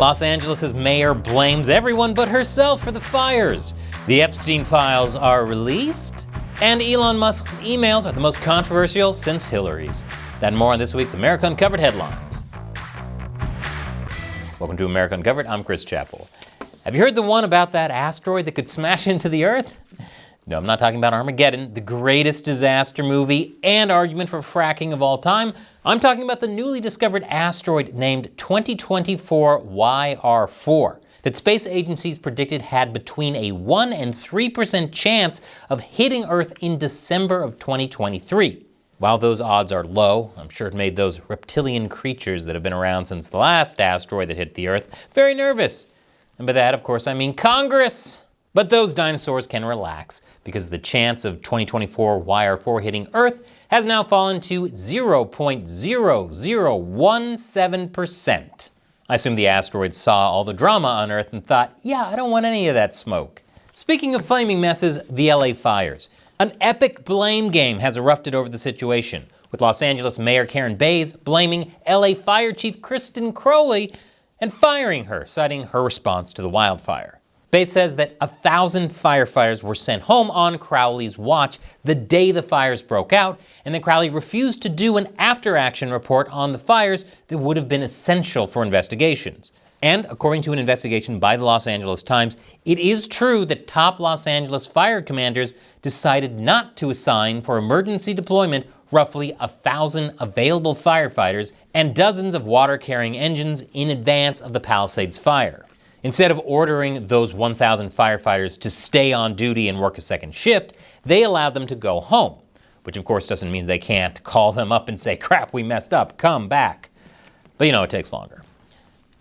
Los Angeles' mayor blames everyone but herself for the fires. The Epstein files are released. And Elon Musk's emails are the most controversial since Hillary's. That and more on this week's America Uncovered headlines. Welcome to America Uncovered. I'm Chris Chappell. Have you heard the one about that asteroid that could smash into the Earth? No, I'm not talking about Armageddon, the greatest disaster movie and argument for fracking of all time. I'm talking about the newly discovered asteroid named 2024 YR4 that space agencies predicted had between a 1% and 3% chance of hitting Earth in December of 2023. While those odds are low, I'm sure it made those reptilian creatures that have been around since the last asteroid that hit the Earth very nervous. And by that, of course, I mean Congress. But those dinosaurs can relax, because the chance of 2024 YR4 hitting Earth has now fallen to 0.0017%. I assume the asteroid saw all the drama on Earth and thought, yeah, I don't want any of that smoke. Speaking of flaming messes, the LA fires. An epic blame game has erupted over the situation, with Los Angeles Mayor Karen Bass blaming LA Fire Chief Kristen Crowley and firing her, citing her response to the wildfire. Bass says that 1,000 firefighters were sent home on Crowley's watch the day the fires broke out, and that Crowley refused to do an after-action report on the fires that would have been essential for investigations. And according to an investigation by the Los Angeles Times, it is true that top Los Angeles fire commanders decided not to assign for emergency deployment roughly 1,000 available firefighters and dozens of water-carrying engines in advance of the Palisades fire. Instead of ordering those 1,000 firefighters to stay on duty and work a second shift, they allowed them to go home, which of course doesn't mean they can't call them up and say, crap, we messed up, come back. But it takes longer.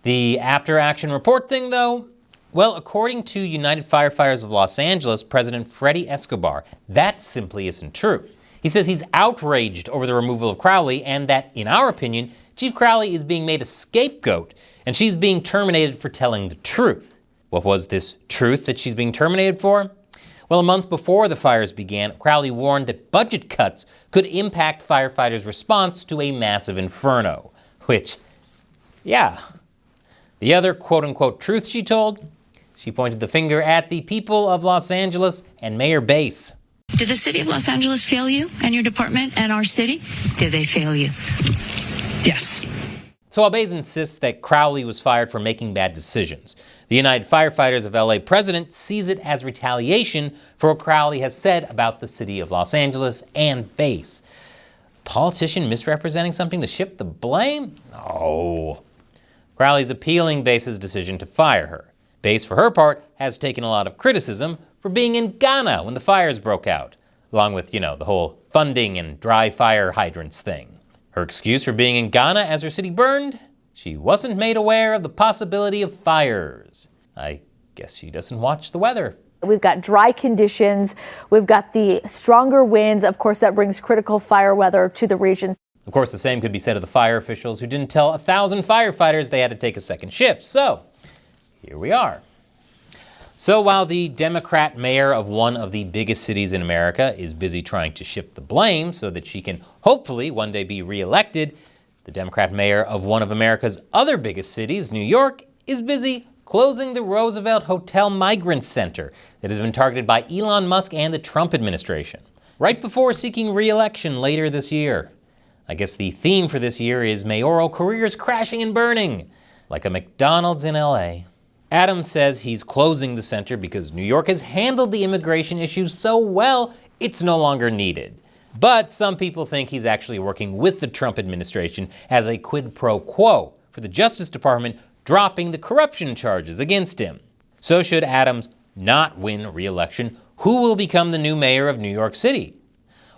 The after-action report thing, though, well, according to United Firefighters of Los Angeles President Freddie Escobar, that simply isn't true. He says he's outraged over the removal of Crowley and that, in our opinion, Chief Crowley is being made a scapegoat and she's being terminated for telling the truth. What was this truth that she's being terminated for? Well, a month before the fires began, Crowley warned that budget cuts could impact firefighters' response to a massive inferno. Which, yeah. The other quote-unquote truth she told? She pointed the finger at the people of Los Angeles and Mayor Bass. Did the city of Los Angeles fail you and your department and our city? Did they fail you? Yes. So while Bass insists that Crowley was fired for making bad decisions, the United Firefighters of LA president sees it as retaliation for what Crowley has said about the city of Los Angeles and Bass. Politician misrepresenting something to shift the blame? No. Crowley's appealing Bass's decision to fire her. Bass, for her part, has taken a lot of criticism for being in Ghana when the fires broke out, along with, the whole funding and dry fire hydrants thing. Her excuse for being in Ghana as her city burned? She wasn't made aware of the possibility of fires. I guess she doesn't watch the weather. We've got dry conditions. We've got the stronger winds. Of course, that brings critical fire weather to the region. Of course, the same could be said of the fire officials who didn't tell 1,000 firefighters they had to take a second shift. So, here we are. So while the Democrat mayor of one of the biggest cities in America is busy trying to shift the blame so that she can hopefully one day be reelected, the Democrat mayor of one of America's other biggest cities, New York, is busy closing the Roosevelt Hotel Migrant Center that has been targeted by Elon Musk and the Trump administration, right before seeking re-election later this year. I guess the theme for this year is mayoral careers crashing and burning, like a McDonald's in LA. Adams says he's closing the center because New York has handled the immigration issue so well, it's no longer needed. But some people think he's actually working with the Trump administration as a quid pro quo for the Justice Department dropping the corruption charges against him. So should Adams not win re-election, who will become the new mayor of New York City?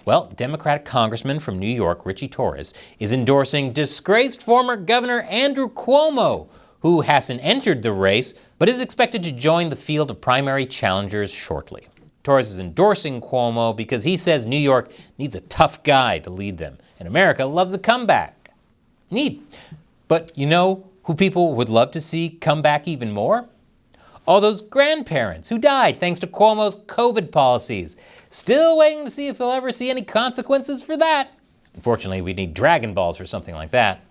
Well, Democratic Congressman from New York, Richie Torres, is endorsing disgraced former Governor Andrew Cuomo, who hasn't entered the race, but is expected to join the field of primary challengers shortly. Torres is endorsing Cuomo because he says New York needs a tough guy to lead them, and America loves a comeback. Neat. But you know who people would love to see come back even more? All those grandparents who died thanks to Cuomo's COVID policies. Still waiting to see if we'll ever see any consequences for that. Unfortunately, we need Dragon Balls for something like that.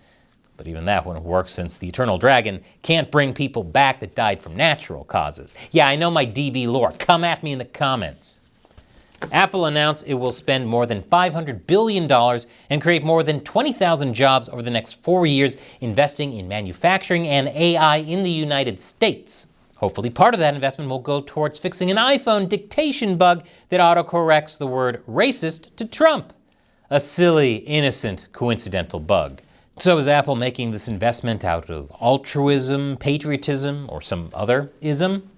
But even that wouldn't work since the Eternal Dragon can't bring people back that died from natural causes. Yeah, I know my DB lore. Come at me in the comments. Apple announced it will spend more than $500 billion and create more than 20,000 jobs over the next 4 years, investing in manufacturing and AI in the United States. Hopefully part of that investment will go towards fixing an iPhone dictation bug that autocorrects the word racist to Trump. A silly, innocent, coincidental bug. So is Apple making this investment out of altruism, patriotism, or some other ism?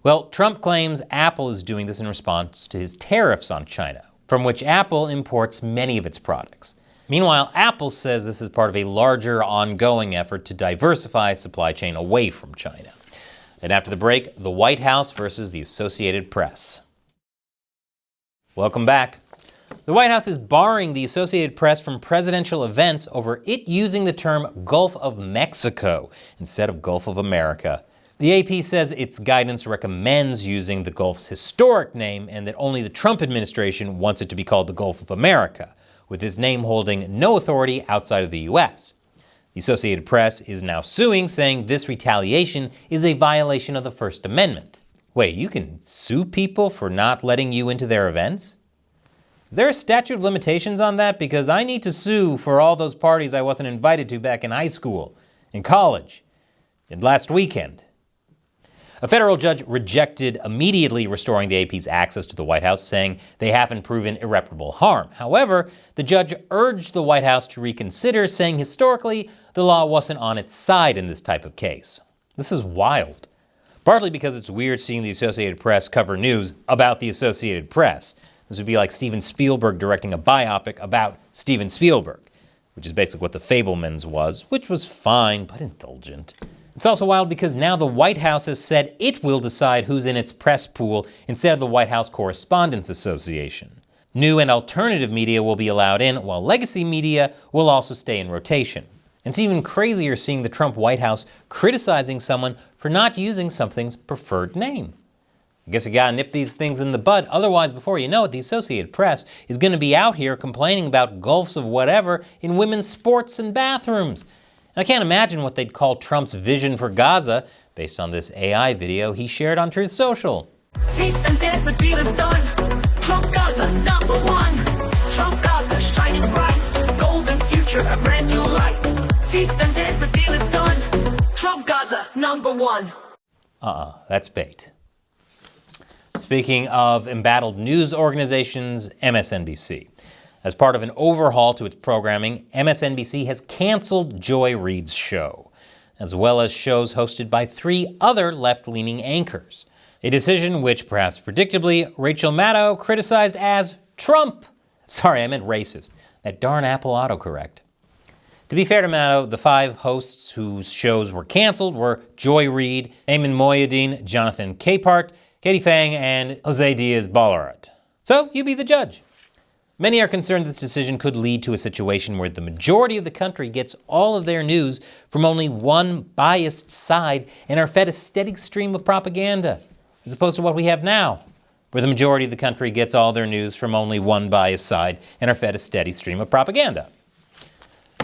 Well, Trump claims Apple is doing this in response to his tariffs on China, from which Apple imports many of its products. Meanwhile, Apple says this is part of a larger, ongoing effort to diversify its supply chain away from China. And after the break, the White House versus the Associated Press. Welcome back. The White House is barring the Associated Press from presidential events over it using the term Gulf of Mexico instead of Gulf of America. The AP says its guidance recommends using the Gulf's historic name and that only the Trump administration wants it to be called the Gulf of America, with its name holding no authority outside of the U.S. The Associated Press is now suing, saying this retaliation is a violation of the First Amendment. Wait, you can sue people for not letting you into their events? Is there a statute of limitations on that? Because I need to sue for all those parties I wasn't invited to back in high school, in college, and last weekend. A federal judge rejected immediately restoring the AP's access to the White House, saying they haven't proven irreparable harm. However, the judge urged the White House to reconsider, saying historically the law wasn't on its side in this type of case. This is wild. Partly because it's weird seeing the Associated Press cover news about the Associated Press. This would be like Steven Spielberg directing a biopic about Steven Spielberg, which is basically what The Fabelmans was, which was fine but indulgent. It's also wild because now the White House has said it will decide who's in its press pool instead of the White House Correspondents Association. New and alternative media will be allowed in, while legacy media will also stay in rotation. And it's even crazier seeing the Trump White House criticizing someone for not using something's preferred name. I guess you gotta nip these things in the bud, otherwise before you know it, the Associated Press is gonna be out here complaining about gulfs of whatever in women's sports and bathrooms. I can't imagine what they'd call Trump's vision for Gaza, based on this AI video he shared on Truth Social. Feast and dance, the deal is done. Trump Gaza, #1. Trump Gaza, shining bright. Golden future, a brand new light. Feast and dance, the deal is done. Trump Gaza, #1. That's bait. Speaking of embattled news organizations, MSNBC. As part of an overhaul to its programming, MSNBC has canceled Joy Reid's show, as well as shows hosted by 3 other left-leaning anchors. A decision which, perhaps predictably, Rachel Maddow criticized as Trump. Sorry, I meant racist. That darn Apple autocorrect. To be fair to Maddow, the 5 hosts whose shows were canceled were Joy Reid, Ayman Mohyeldin, Jonathan Capehart, Katie Phang, and Jose Diaz-Balart. So, you be the judge. Many are concerned this decision could lead to a situation where the majority of the country gets all of their news from only one biased side and are fed a steady stream of propaganda, as opposed to what we have now, where the majority of the country gets all their news from only one biased side and are fed a steady stream of propaganda.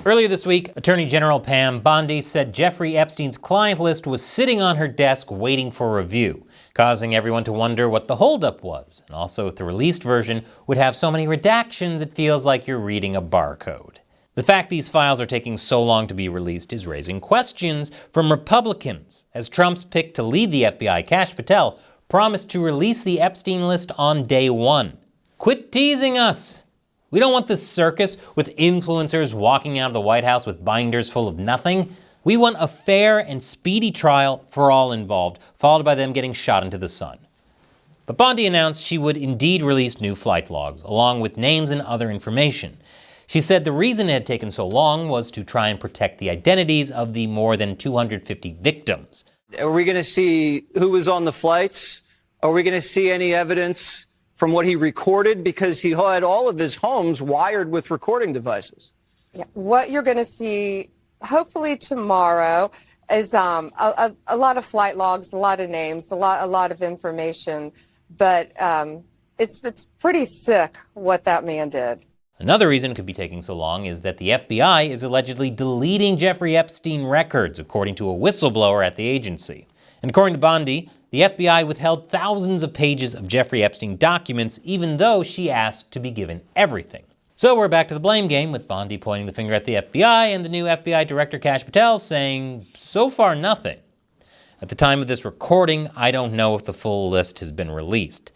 Earlier this week, Attorney General Pam Bondi said Jeffrey Epstein's client list was sitting on her desk waiting for review, causing everyone to wonder what the holdup was, and also if the released version would have so many redactions it feels like you're reading a barcode. The fact these files are taking so long to be released is raising questions from Republicans, as Trump's pick to lead the FBI, Kash Patel, promised to release the Epstein list on day 1. Quit teasing us! We don't want this circus with influencers walking out of the White House with binders full of nothing. We want a fair and speedy trial for all involved, followed by them getting shot into the sun. But Bondi announced she would indeed release new flight logs, along with names and other information. She said the reason it had taken so long was to try and protect the identities of the more than 250 victims. Are we going to see who was on the flights? Are we going to see any evidence from what he recorded? Because he had all of his homes wired with recording devices. Yeah, what you're going to see hopefully tomorrow is a lot of flight logs, a lot of names, a lot of information. But it's pretty sick what that man did. Another reason it could be taking so long is that the FBI is allegedly deleting Jeffrey Epstein records, according to a whistleblower at the agency. And according to Bondi, the FBI withheld thousands of pages of Jeffrey Epstein documents, even though she asked to be given everything. So we're back to the blame game, with Bondi pointing the finger at the FBI and the new FBI Director Kash Patel saying, so far nothing. At the time of this recording, I don't know if the full list has been released.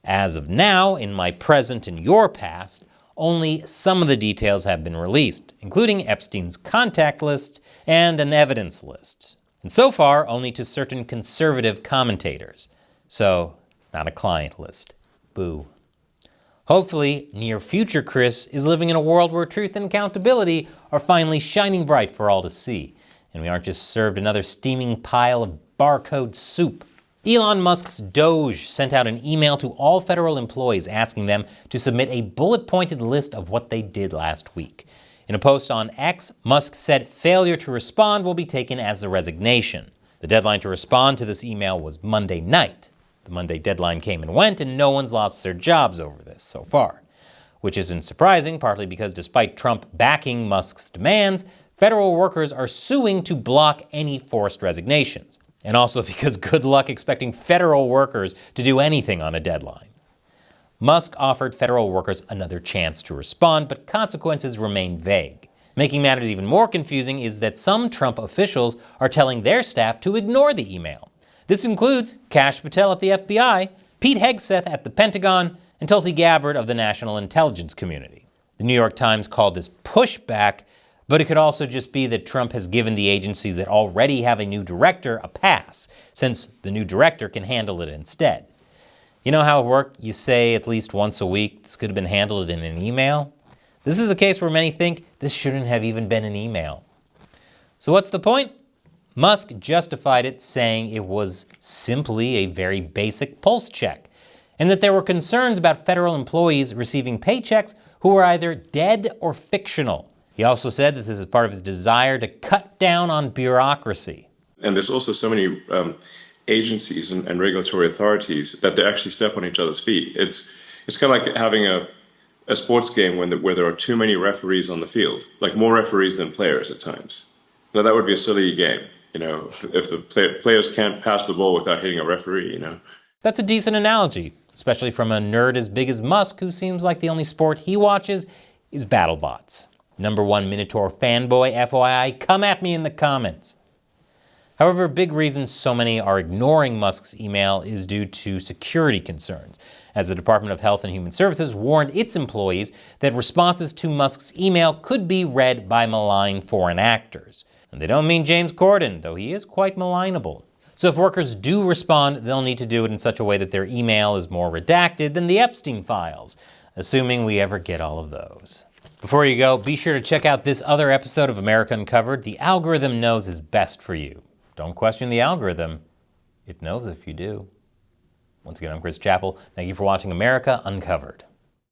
As of now, in my present and your past, only some of the details have been released, including Epstein's contact list and an evidence list. And so far, only to certain conservative commentators. So, not a client list. Boo. Hopefully, near future Chris is living in a world where truth and accountability are finally shining bright for all to see, and we aren't just served another steaming pile of barcode soup. Elon Musk's Doge sent out an email to all federal employees asking them to submit a bullet-pointed list of what they did last week. In a post on X, Musk said failure to respond will be taken as a resignation. The deadline to respond to this email was Monday night. The Monday deadline came and went, and no one's lost their jobs over this so far. Which isn't surprising, partly because despite Trump backing Musk's demands, federal workers are suing to block any forced resignations. And also because good luck expecting federal workers to do anything on a deadline. Musk offered federal workers another chance to respond, but consequences remain vague. Making matters even more confusing is that some Trump officials are telling their staff to ignore the email. This includes Kash Patel at the FBI, Pete Hegseth at the Pentagon, and Tulsi Gabbard of the National Intelligence Community. The New York Times called this pushback, but it could also just be that Trump has given the agencies that already have a new director a pass, since the new director can handle it instead. You know how it worked? You say at least once a week, this could have been handled in an email. This is a case where many think this shouldn't have even been an email. So what's the point? Musk justified it, saying it was simply a very basic pulse check, and that there were concerns about federal employees receiving paychecks who were either dead or fictional. He also said that this is part of his desire to cut down on bureaucracy. And there's also so many agencies and regulatory authorities that they actually step on each other's feet. It's kind of like having a sports game where there are too many referees on the field, like more referees than players at times. Now that would be a silly game, if the players can't pass the ball without hitting a referee, That's a decent analogy, especially from a nerd as big as Musk, who seems like the only sport he watches is BattleBots. #1 Minotaur fanboy, FYI, come at me in the comments. However, a big reason so many are ignoring Musk's email is due to security concerns, as the Department of Health and Human Services warned its employees that responses to Musk's email could be read by malign foreign actors. And they don't mean James Corden, though he is quite malignable. So if workers do respond, they'll need to do it in such a way that their email is more redacted than the Epstein files, assuming we ever get all of those. Before you go, be sure to check out this other episode of America Uncovered. The algorithm knows is best for you. Don't question the algorithm. It knows if you do. Once again, I'm Chris Chappell. Thank you for watching America Uncovered.